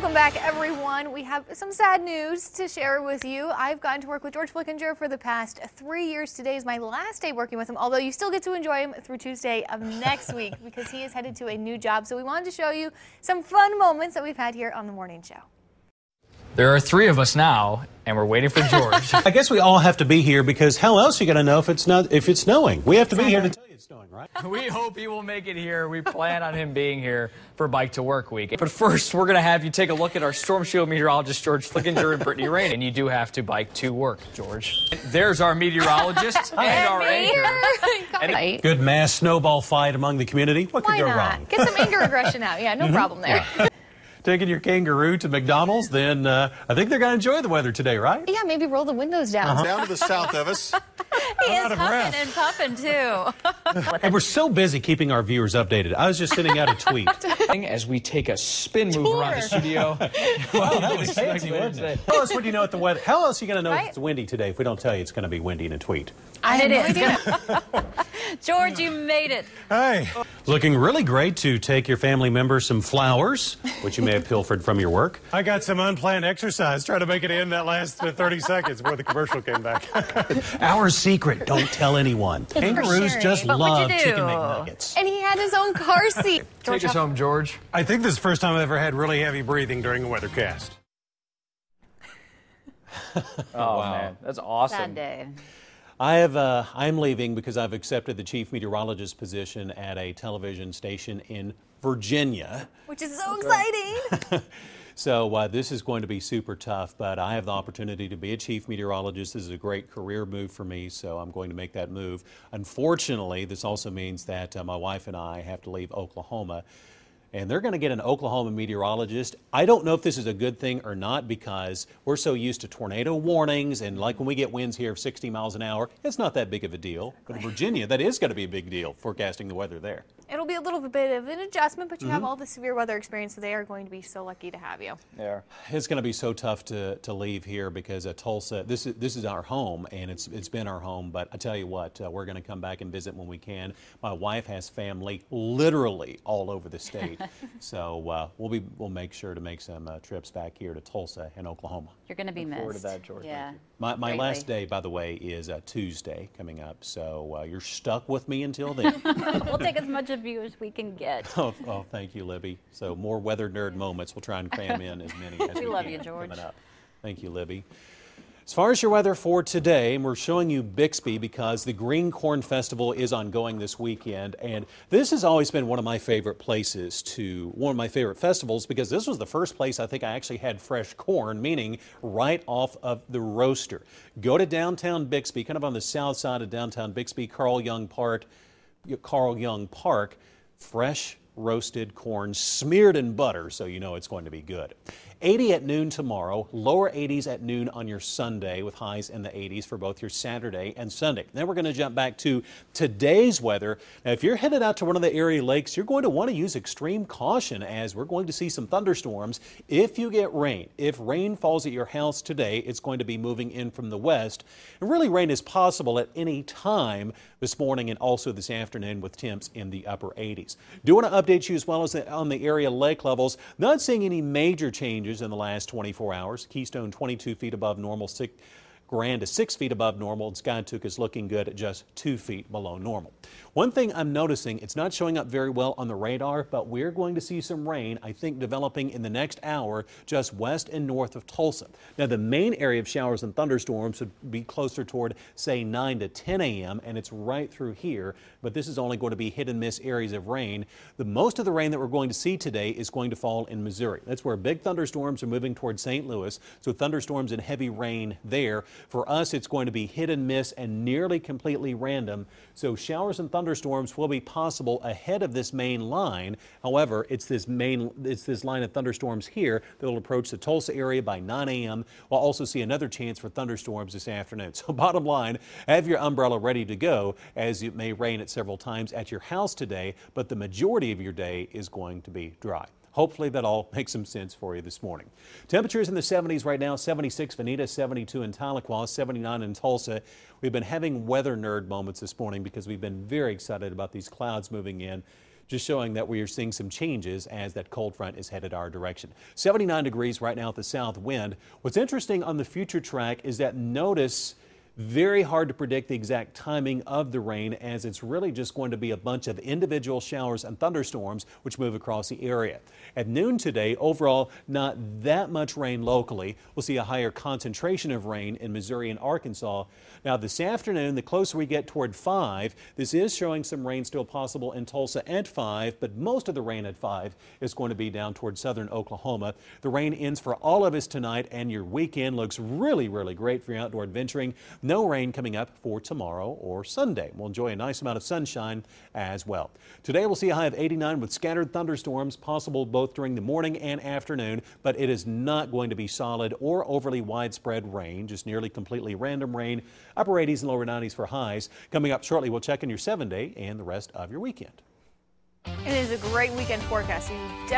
Welcome back, everyone. We have some sad news to share with you. I've gotten to work with George Flickinger for the past 3 years. Today is my last day working with him, although you still get to enjoy him through Tuesday of next week because he is headed to a new job. So we wanted to show you some fun moments that we've had here on the morning show. There are 3 of us now, and we're waiting for George. I guess we all have to be here because how else are you going to know if it's snowing? We have to be here to tell you it's snowing, right? We hope he will make it here. We plan on him being here for Bike to Work Week. But first, we're going to have you take a look at our Storm Shield meteorologist, George Flickinger, and Brittany Rain. And you do have to bike to work, George. There's our meteorologist and our anchor. Good mass snowball fight among the community. What could go wrong? Get some anger aggression out. Yeah, no problem there. Yeah. Taking your kangaroo to McDonald's, then I think they're going to enjoy the weather today, right? Yeah, maybe roll the windows down. Down to the south of us. He is huffing and puffing, too. And we're so busy keeping our viewers updated. I was just sending out a tweet. As we take a spin move around the studio. Wow, that was fancy, wasn't it? Tell us what you know at the weather. How else are you going to know if it's windy today if we don't tell you it's going to be windy in a tweet? I had no idea. George, you made it. Hey. Looking really great to take your family members some flowers, which you may have pilfered from your work. I got some unplanned exercise trying to make it in that last 30 seconds before the commercial came back. Our secret, don't tell anyone. Kangaroos just love chicken McNuggets. And he had his own car seat. Take us home, George. I think this is the first time I've ever had really heavy breathing during a weathercast. Oh, man. That's awesome. Sad day. I'm leaving because I've accepted the chief meteorologist position at a television station in Virginia. Which is so exciting. So this is going to be super tough, but I have the opportunity to be a chief meteorologist. This is a great career move for me, so I'm going to make that move. Unfortunately, this also means that my wife and I have to leave Oklahoma. And they're going to get an Oklahoma meteorologist. I don't know if this is a good thing or not because we're so used to tornado warnings and like when we get winds here of 60 miles an hour, it's not that big of a deal. But in Virginia, that is going to be a big deal, forecasting the weather there. It'll be a little bit of an adjustment, but you have all the severe weather experience, so they are going to be so lucky to have you. Yeah. It's going to be so tough to leave here because Tulsa, this is our home, and it's been our home. But I tell you what, we're going to come back and visit when we can. My wife has family literally all over the state. So we'll make sure to make some trips back here to Tulsa and Oklahoma. You're going to be missed. Forward to that, George. Yeah. My last day, by the way, is Tuesday coming up. So you're stuck with me until then. We'll take as much of you as we can get. Oh, thank you, Libby. So more weather nerd moments. We'll try and cram in as many as we can. We love you, George. Coming up. Thank you, Libby. As far as your weather for today, we're showing you Bixby because the Green Corn Festival is ongoing this weekend, and this has always been one of my favorite festivals because this was the first place I think I actually had fresh corn, meaning right off of the roaster. Go to downtown Bixby, kind of on the south side of downtown Bixby, Carl Young Park, fresh roasted corn smeared in butter, so you know it's going to be good. 80 at noon tomorrow, lower 80s at noon on your Sunday with highs in the 80s for both your Saturday and Sunday. Then we're going to jump back to today's weather. Now, if you're headed out to one of the area lakes, you're going to want to use extreme caution as we're going to see some thunderstorms if you get rain. If rain falls at your house today, it's going to be moving in from the west. And really, rain is possible at any time this morning and also this afternoon with temps in the upper 80s. Do want to update you as well as on the area lake levels. Not seeing any major changes in the last 24 hours. Keystone 22 feet above normal, Grand is 6 feet above normal, and Skytook is looking good at just 2 feet below normal. One thing I'm noticing, it's not showing up very well on the radar, but we're going to see some rain, I think, developing in the next hour just west and north of Tulsa. Now, the main area of showers and thunderstorms would be closer toward, say, 9 to 10 a.m., and it's right through here, but this is only going to be hit and miss areas of rain. Most of the rain that we're going to see today is going to fall in Missouri. That's where big thunderstorms are moving toward St. Louis, so thunderstorms and heavy rain there. For us, it's going to be hit and miss and nearly completely random. So showers and thunderstorms will be possible ahead of this main line. However, it's this line of thunderstorms here that will approach the Tulsa area by 9 a.m. We'll also see another chance for thunderstorms this afternoon. So bottom line, have your umbrella ready to go as it may rain at several times at your house today, but the majority of your day is going to be dry. Hopefully that all makes some sense for you this morning. Temperatures in the 70s right now, 76 Veneta, 72 in Tahlequah, 79 in Tulsa. We've been having weather nerd moments this morning because we've been very excited about these clouds moving in. just showing that we are seeing some changes as that cold front is headed our direction. 79 degrees right now at the south wind. What's interesting on the future track is that notice very hard to predict the exact timing of the rain, as it's really just going to be a bunch of individual showers and thunderstorms which move across the area. At noon today, overall, not that much rain locally. We'll see a higher concentration of rain in Missouri and Arkansas. Now this afternoon, the closer we get toward 5, this is showing some rain still possible in Tulsa at 5, but most of the rain at 5 is going to be down toward southern Oklahoma. The rain ends for all of us tonight, and your weekend looks really great for your outdoor adventuring. No rain coming up for tomorrow or Sunday. We'll enjoy a nice amount of sunshine as well. Today we'll see a high of 89 with scattered thunderstorms possible both during the morning and afternoon, but it is not going to be solid or overly widespread rain, just nearly completely random rain. Upper 80s and lower 90s for highs. Coming up shortly, we'll check in your 7-day and the rest of your weekend. It is a great weekend forecast. So you definitely